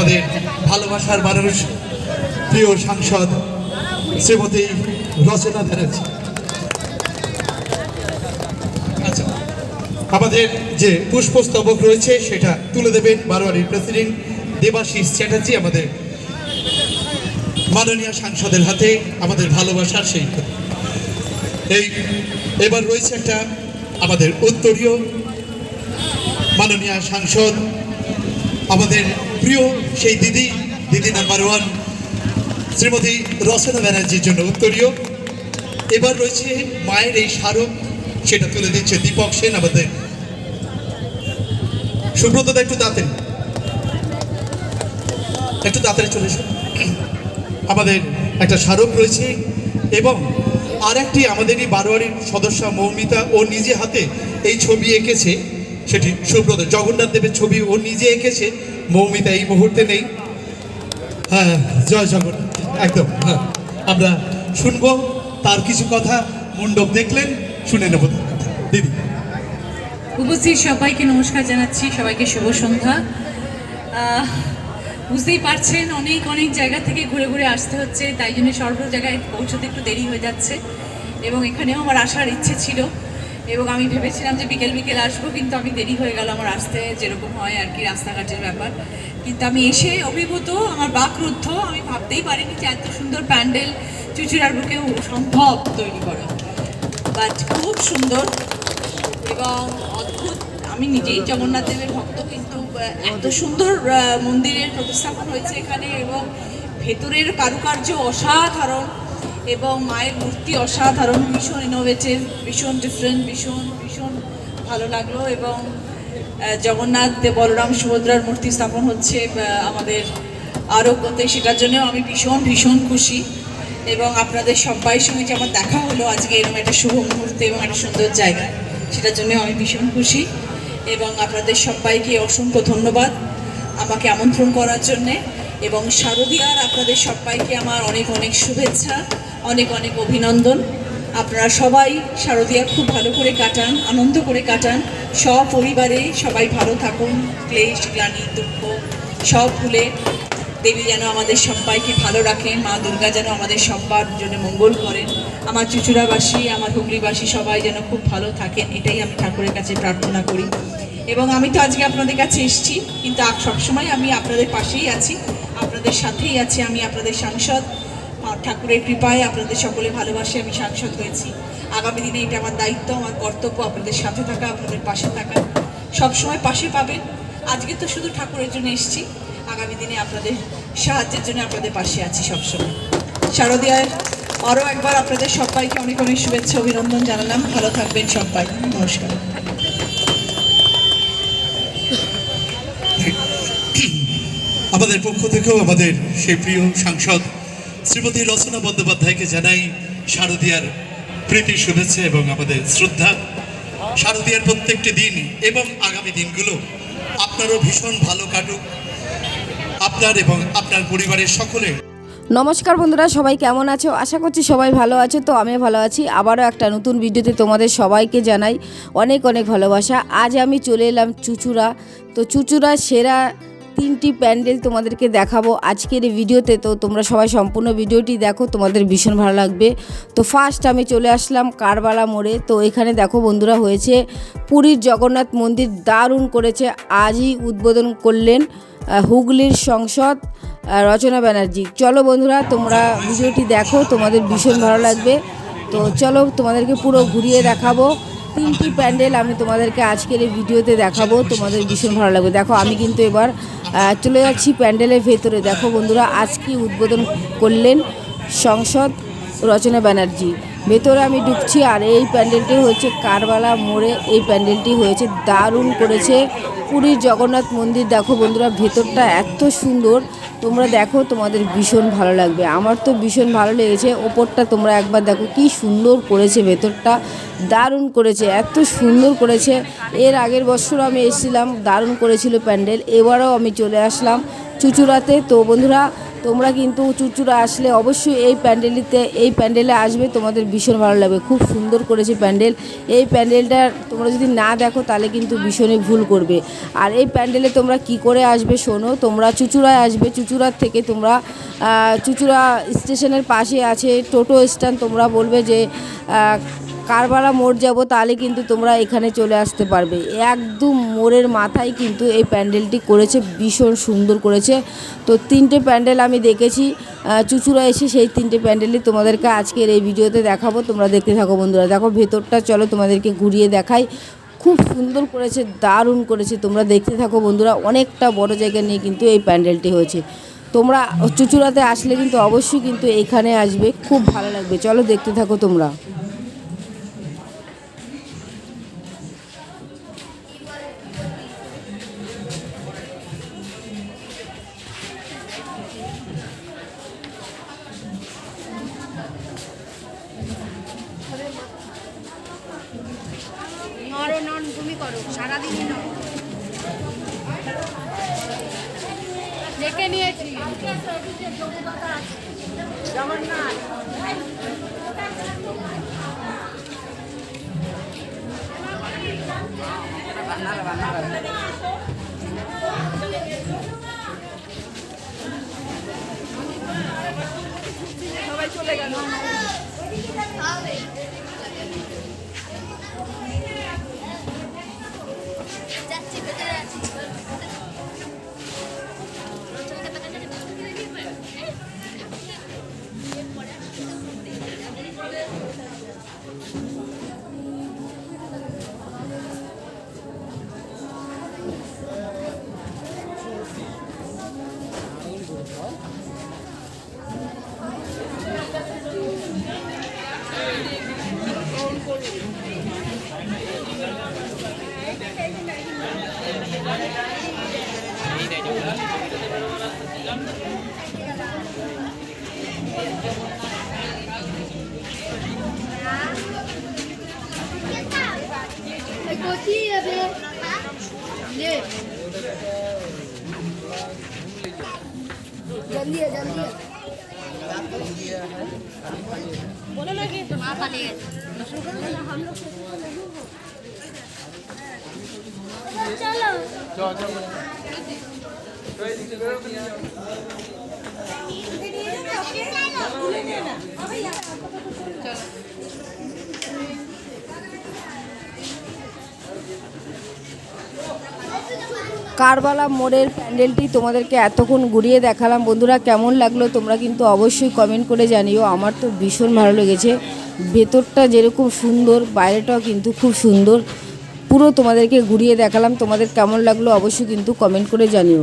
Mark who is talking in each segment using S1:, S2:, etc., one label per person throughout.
S1: আমাদের ভালোবাসার মানুষ, প্রিয় সাংসদ শ্রীমতী রচনা ব্যানার্জি। আচ্ছা, আমাদের যে পুষ্পস্তবক রয়েছে সেটা তুলে দেবেন বারোয়ারির প্রেসিডেন্ট দেবাশিস চ্যাটার্জি, আমাদের মাননীয় সাংসদের হাতে আমাদের ভালোবাসার সেই। এবার রয়েছে একটা আমাদের উত্তরীয় মাননীয় সাংসদ, আমাদের প্রিয় সেই দিদি নাম্বার 1 শ্রীমতী রচনা ব্যানার্জির জন্য উত্তরীয়। এবার রয়েছে মায়ের এই স্মারক, সেটা তুলে দিচ্ছে দীপক সেন। আমাদের সুব্রতদা একটু তাড়াতাড়ি চলে এসো। আমাদের একটা স্মারক রয়েছে এবং আর একটি আমাদেরই বারোয়ারির সদস্য মৌমিতা, ও নিজে হাতে এই ছবি এঁকেছে, সেটি সুব্রত জগন্নাথ দেবের ছবি ও নিজে এঁকেছে। মৌমিতা এই মুহূর্তে নেই। হ্যাঁ, জয় জগন্নাথ। একদম, হ্যাঁ, আমরা শুনবো তার কিছু কথা। মণ্ডপ দেখলেন, শুনে নেব দিদি।
S2: উপস্থিত সবাইকে নমস্কার জানাচ্ছি, সবাইকে শুভ সন্ধ্যা। বুঝতেই পারছেন অনেক অনেক জায়গা থেকে ঘুরে ঘুরে আসতে হচ্ছে, তাই জন্য সর্ব জায়গায় পৌঁছতে একটু দেরি হয়ে যাচ্ছে। এবং এখানেও আমার আসার ইচ্ছে ছিল এবং আমি ভেবেছিলাম যে বিকেল আসবো, কিন্তু আমি দেরি হয়ে গেল আমার আসতে, যেরকম হয় আর কি রাস্তাঘাটের ব্যাপার। কিন্তু আমি এসে অভিভূত, আমার বাকরুদ্ধ। আমি ভাবতেই পারিনি যে এত সুন্দর প্যান্ডেল চুচুড়ার বুকেও সম্ভব তৈরি করা, বাট খুব সুন্দর এবং অদ্ভুত। আমি নিজেই জগন্নাথ দেবের ভক্ত, কিন্তু এত সুন্দর মন্দিরের প্রতিস্থাপন হয়েছে এখানে এবং ভেতরের কারুকার্য অসাধারণ এবং মায়ের মূর্তি অসাধারণ, ভীষণ ইনোভেটিভ, ভীষণ ডিফারেন্ট, ভীষণ ভালো লাগলো। এবং জগন্নাথ বলরাম সুভদ্রার মূর্তি স্থাপন হচ্ছে আমাদের আরোগ্যতে, সেটার জন্যও আমি ভীষণ খুশি। এবং আপনাদের সবাই সঙ্গে যে আমার দেখা হলো আজকে এরকম একটা শুভ মুহূর্তে এবং একটা সুন্দর জায়গা, সেটার জন্য আমি ভীষণ খুশি। এবং আপনাদের সবাইকে অসংখ্য ধন্যবাদ আমাকে আমন্ত্রণ করার জন্যে। এবং শারদীয়ার আপনাদের সবাইকে আমার অনেক শুভেচ্ছা, অনেক অভিনন্দন। আপনারা সবাই শারদীয়া খুব ভালো করে কাটান, আনন্দ করে কাটান, সপরিবারে সবাই ভালো থাকুন, ক্লেশ গ্লানি দুঃখ সব ভুলে দেবী যেন আমাদের সবাইকে ভালো রাখেন, মা দুর্গা যেন আমাদের সবার জন্য মঙ্গল করেন, আমার চুচুড়াবাসী, আমার হুগলিবাসী সবাই যেন খুব ভালো থাকেন, এটাই আমি ঠাকুরের কাছে প্রার্থনা করি। এবং আমি তো আজকে আপনাদের কাছে এসেছি, কিন্তু সবসময় আমি আপনাদের পাশেই আছি, আপনাদের সাথেই আছি। আমি আপনাদের সাংসদ, ঠাকুরের কৃপায় আপনাদের সকলে ভালোবাসে আমি সাংসদ হয়েছি। আগামী দিনে এটা আমার দায়িত্ব, আমার কর্তব্য আপনাদের সাথে থাকা, আপনাদের পাশে থাকা, সবসময় পাশে পাবেন। আজকে তো শুধু ঠাকুরের জন্য এসেছি, আগামী দিনে আপনাদের সাহায্যের জন্য আপনাদের পাশে আছি সবসময়। শারদীয়ার আরও একবার আপনাদের সবাইকে অনেক শুভেচ্ছা অভিনন্দন জানালাম। ভালো থাকবেন সবাই, নমস্কার।
S1: আমাদের পক্ষ থেকেও আমাদের সেই প্রিয় সাংসদ শ্রীমতী রচনা বন্দ্যোপাধ্যায়কে জানাই শারদীয়ার প্রীতি শুভেচ্ছা এবং আমাদের শ্রদ্ধা। শারদীয়ার প্রত্যেকটি দিন এবং আগামী দিনগুলো আপনারও ভীষণ ভালো কাটুক, আপনার এবং আপনার পরিবারের সকলের।
S3: নমস্কার বন্ধুরা, সবাই কেমন আছো? আশা করছি সবাই ভালো আছো। তো আমি ভালো আছি। আবারও একটা নতুন ভিডিওতে তোমাদের সবাইকে জানাই অনেক ভালোবাসা। আজ আমি চলে এলাম চুচুড়া। তো চুচুড়া সেরা 3টি প্যান্ডেল তোমাদেরকে দেখাবো আজকের এই ভিডিওতে। তো তোমরা সবাই সম্পূর্ণ ভিডিওটি দেখো, তোমাদের ভীষণ ভালো লাগবে। তো ফার্স্ট আমি চলে আসলাম কারবালা মোড়ে। তো এখানে দেখো বন্ধুরা, হয়েছে পুরীর জগন্নাথ মন্দির, দারুণ করেছে। আজই উদ্বোধন করলেন হুগলির সাংসদ রচনা ব্যানার্জি। চলো বন্ধুরা, তোমরা ভিডিওটি দেখো, তোমাদের ভীষণ ভালো লাগবে। তো চলো তোমাদেরকে পুরো ঘুরিয়ে দেখাবো। 3টি প্যান্ডেল আমি তোমাদেরকে আজকের এই ভিডিওতে দেখাবো, তোমাদের ভীষণ ভালো লাগবে। দেখো আমি কিন্তু এবার চলে যাচ্ছি প্যান্ডেলের ভেতরে। দেখো বন্ধুরা, আজকে উদ্বোধন করলেন সাংসদ রচনা ব্যানার্জি। ভেতরে আমি ঢুকছি, আর এই প্যান্ডেলটি হচ্ছে কারবালা মোড়ে। এই প্যান্ডেলটি হয়েছে, দারুণ করেছে পুরীর জগন্নাথ মন্দির। দেখো বন্ধুরা, ভেতরটা এত সুন্দর, তোমরা দেখো, তোমাদের ভীষণ ভালো লাগবে। আমার তো ভীষণ ভালো লেগেছে। ওপরটা তোমরা একবার দেখো, কি সুন্দর করেছে, ভেতরটা দারুণ করেছে, এত সুন্দর করেছে। এর আগের বছর আমি এসেছিলাম, দারুণ করেছিল প্যান্ডেল। এবারও আমি চলে আসলাম, চুচুড়াতে। তো বন্ধুরা তোমরা কিন্তু চুচুড়া আসলে অবশ্যই এই প্যান্ডেলে আসবে, তোমাদের ভীষণ ভালো লাগবে। খুব সুন্দর করেছে প্যান্ডেল। এই প্যান্ডেলটা তোমরা যদি না দেখো তাহলে কিন্তু ভীষণই ভুল করবে। আর এই প্যান্ডেলে তোমরা কি করে আসবে শোনো, তোমরা চুচুড়ায় আসবে। চুচুড়ার থেকে তোমরা চুচুড়া স্টেশনের পাশে আছে টোটো স্ট্যান্ড, তোমরা বলবে যে কারবালা মোড় যাব, তাহলে কিন্তু তোমরা এখানে চলে আসতে পারবে। একদম মোড়ের মাথায় কিন্তু এই প্যান্ডেলটি করেছে, ভীষণ সুন্দর করেছে। তো 3টে প্যান্ডেল আমি দেখেছি চুচুড়া এসে, সেই 3টে প্যান্ডেলই তোমাদেরকে আজকের এই ভিডিওতে দেখাবো। তোমরা দেখতে থাকো বন্ধুরা। দেখো ভেতরটা, চলো তোমাদেরকে ঘুরিয়ে দেখাই। খুব সুন্দর করেছে, দারুণ করেছে। তোমরা দেখতে থাকো বন্ধুরা। অনেকটা বড় জায়গা নিয়ে কিন্তু এই প্যান্ডেলটি হয়েছে। তোমরা চুচুড়াতে আসলে কিন্তু অবশ্যই কিন্তু এখানে আসবে, খুব ভালো লাগবে। চলো দেখতে থাকো তোমরা।
S4: তুমি করো সারাদিনই নাও দেখে নিয়েছি সবাই চলে গেল। जल्दी है बोलो ना कि चलो
S3: কারবালা মোড়ের প্যান্ডেলটি তোমাদেরকে এতক্ষণ ঘুরিয়ে দেখালাম বন্ধুরা। কেমন লাগলো তোমরা কিন্তু অবশ্যই কমেন্ট করে জানিও। আমার তো ভীষণ ভালো লেগেছে। ভেতরটা যেরকম সুন্দর, বাইরেটাও কিন্তু খুব সুন্দর। পুরো তোমাদেরকে ঘুরিয়ে দেখালাম। তোমাদের কেমন লাগলো অবশ্যই কিন্তু কমেন্ট করে জানিও।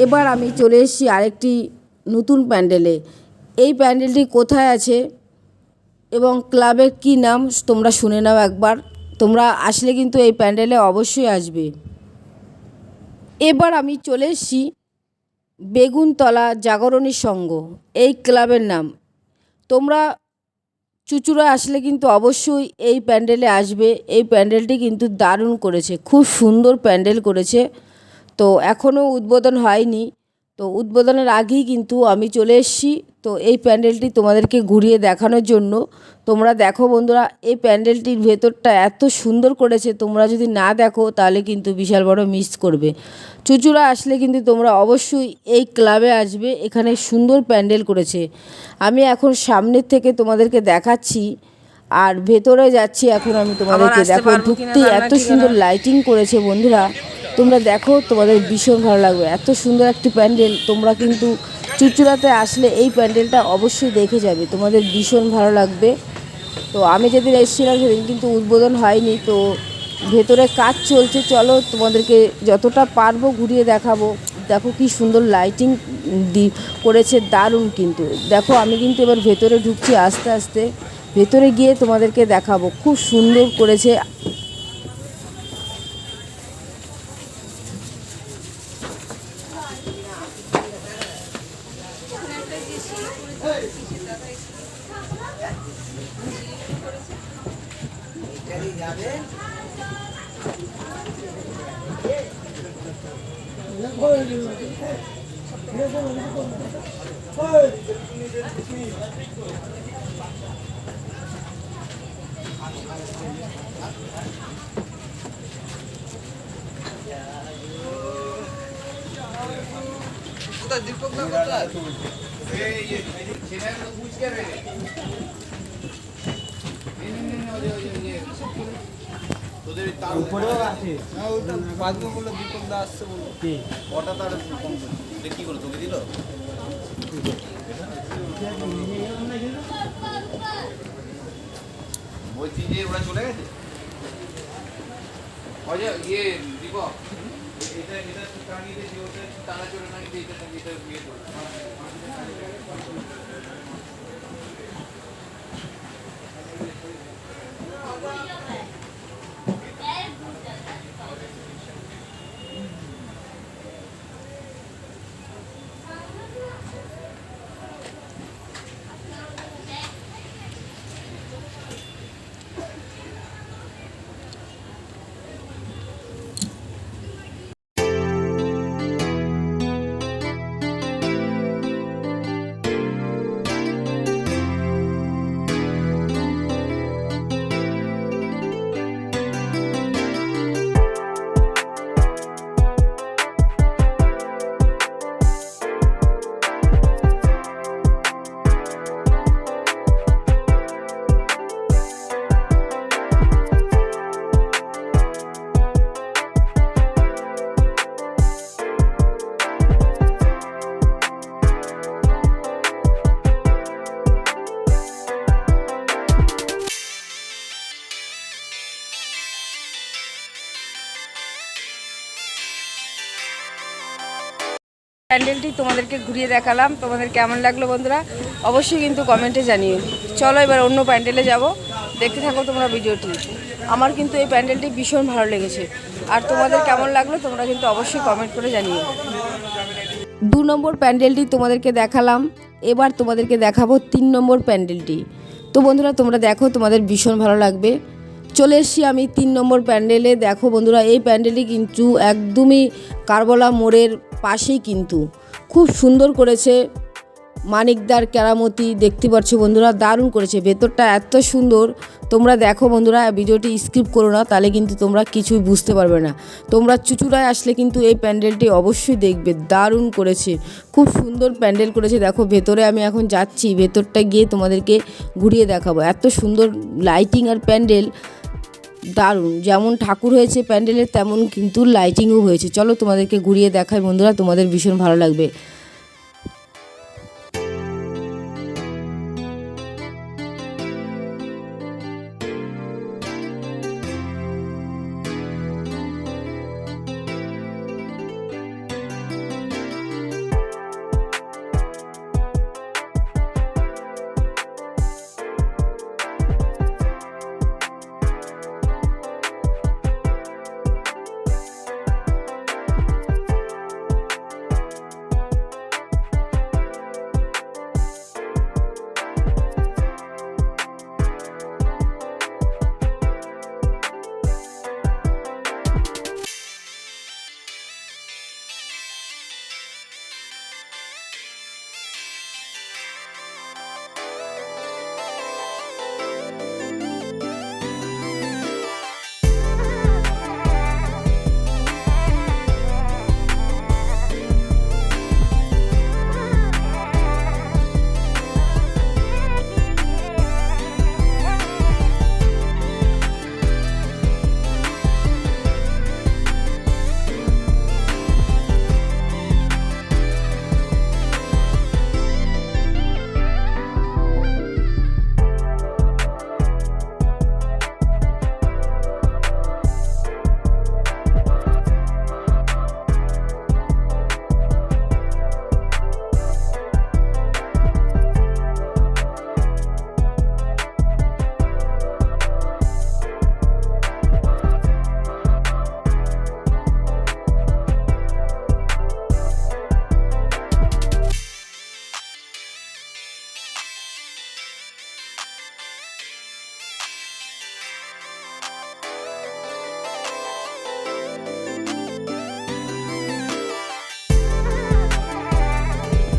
S3: এবার আমি চলে এসেছি আরেকটি নতুন প্যান্ডেলে। এই প্যান্ডেলটি কোথায় আছে এবং ক্লাবের কি নাম তোমরা শুনে নাও একবার। তোমরা আসলে কিন্তু এই প্যান্ডেলে অবশ্যই আসবে। এবার আমি চলে এসেছি বেগুনতলা জাগরণী সংঘ, এই ক্লাবের নাম। তোমরা চুচুড়া আসলে কিন্তু অবশ্যই এই প্যান্ডেলে আসবে। এই প্যান্ডেলটি কিন্তু দারুণ করেছে, খুব সুন্দর প্যান্ডেল করেছে। তো এখনও উদ্বোধন হয়নি, তো উদ্বোধনের আগেই কিন্তু আমি চলে এসেছি। তো এই প্যান্ডেলটি তোমাদেরকে ঘুরিয়ে দেখানোর জন্য। তোমরা দেখো বন্ধুরা, এই প্যান্ডেলটির ভেতরটা এত সুন্দর করেছে, তোমরা যদি না দেখো তাহলে কিন্তু বিশাল বড় মিস করবে। চুচুড়া আসলে কিন্তু তোমরা অবশ্যই এই ক্লাবে আসবে, এখানে সুন্দর প্যান্ডেল করেছে। আমি এখন সামনের থেকে তোমাদেরকে দেখাচ্ছি আর ভেতরে যাচ্ছি এখন আমি তোমাদেরকে। দেখো ঢুকতেই এত সুন্দর লাইটিং করেছে বন্ধুরা, তোমরা দেখো, তোমাদের ভীষণ ভালো লাগবে। এত সুন্দর একটি প্যান্ডেল, তোমরা কিন্তু চুচুড়াতে আসলে এই প্যান্ডেলটা অবশ্যই দেখে যাবে, তোমাদের ভীষণ ভালো লাগবে। তো আমি যেদিন এসেছিলাম সেদিন কিন্তু উদ্বোধন হয়নি, তো ভেতরে কাজ চলছে। চলো তোমাদেরকে যতটা পারবো ঘুরিয়ে দেখাবো। দেখো কি সুন্দর লাইটিং করেছে, দারুণ কিন্তু। দেখো আমি কিন্তু এবার ভেতরে ঢুকছি আস্তে আস্তে, ভেতরে গিয়ে তোমাদেরকে দেখাবো। খুব সুন্দর করেছে।
S5: উপরেও আছে বাদগুলো বললো দীপক দা আসছে বললো কি ওটা তার কি করে তোকে দিল বলছি যে ওরা চলে গেছে অজয় ইয়ে দীপক এটা এটা টাঙিয়ে দিয়ে ওটা টানা চলে না এটা এটা বিয়ে করে
S3: প্যান্ডেলটি তোমাদেরকে ঘুরিয়ে দেখালাম, তোমাদের কেমন লাগলো বন্ধুরা অবশ্যই কিন্তু কমেন্টে জানিও। চলো এবার অন্য প্যান্ডেলে যাব, দেখতে থাকো তোমরা ভিডিওটি। আমার কিন্তু এই প্যান্ডেলটি ভীষণ ভালো লেগেছে, আর তোমাদের কেমন লাগলো তোমরা কিন্তু অবশ্যই কমেন্ট করে জানিও। 2 নম্বর প্যান্ডেলটি তোমাদেরকে দেখালাম, এবার তোমাদেরকে দেখাবো 3 নম্বর প্যান্ডেলটি। তো বন্ধুরা তোমরা দেখো, তোমাদের ভীষণ ভালো লাগবে। চলে এসেছি আমি 3 নম্বর প্যান্ডেলে। দেখো বন্ধুরা, এই প্যান্ডেলটি কিন্তু একদমই কারবালা মোড়ের পাশেই, কিন্তু খুব সুন্দর করেছে। মানিকদার কেরামতি দেখতে পাচ্ছ বন্ধুরা, দারুণ করেছে। ভেতরটা এত সুন্দর, তোমরা দেখো বন্ধুরা, ভিডিওটি স্কিপ করো না, তাহলে কিন্তু তোমরা কিছুই বুঝতে পারবে না। তোমরা চুচুড়ায় আসলে কিন্তু এই প্যান্ডেলটি অবশ্যই দেখবে, দারুণ করেছে, খুব সুন্দর প্যান্ডেল করেছে। দেখো ভেতরে আমি এখন যাচ্ছি, ভেতরটা গিয়ে তোমাদেরকে ঘুরিয়ে দেখাবো। এত সুন্দর লাইটিং আর প্যান্ডেল, দারুণ। যেমন ঠাকুর হয়েছে প্যান্ডেলের, তেমন কিন্তু লাইটিংও হয়েছে। চলো তোমাদেরকে ঘুরিয়ে দেখাই বন্ধুরা, তোমাদের ভীষণ ভালো লাগবে।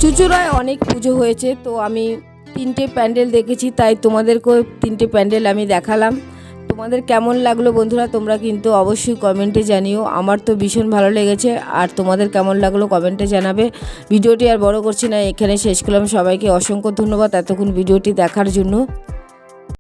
S3: চুচুড়ায় অনেক পুজো হয়েছে, তো আমি 3টে প্যান্ডেল দেখেছি, তাই তোমাদেরকেও 3টে প্যান্ডেল আমি দেখালাম। তোমাদের কেমন লাগলো বন্ধুরা তোমরা কিন্তু অবশ্যই কমেন্টে জানিও। আমার তো ভীষণ ভালো লেগেছে, আর তোমাদের কেমন লাগলো কমেন্টে জানাবে। ভিডিওটি আর বড় করছি না, এখানে শেষ করলাম। সবাইকে অসংখ্য ধন্যবাদ এতক্ষণ ভিডিওটি দেখার জন্য।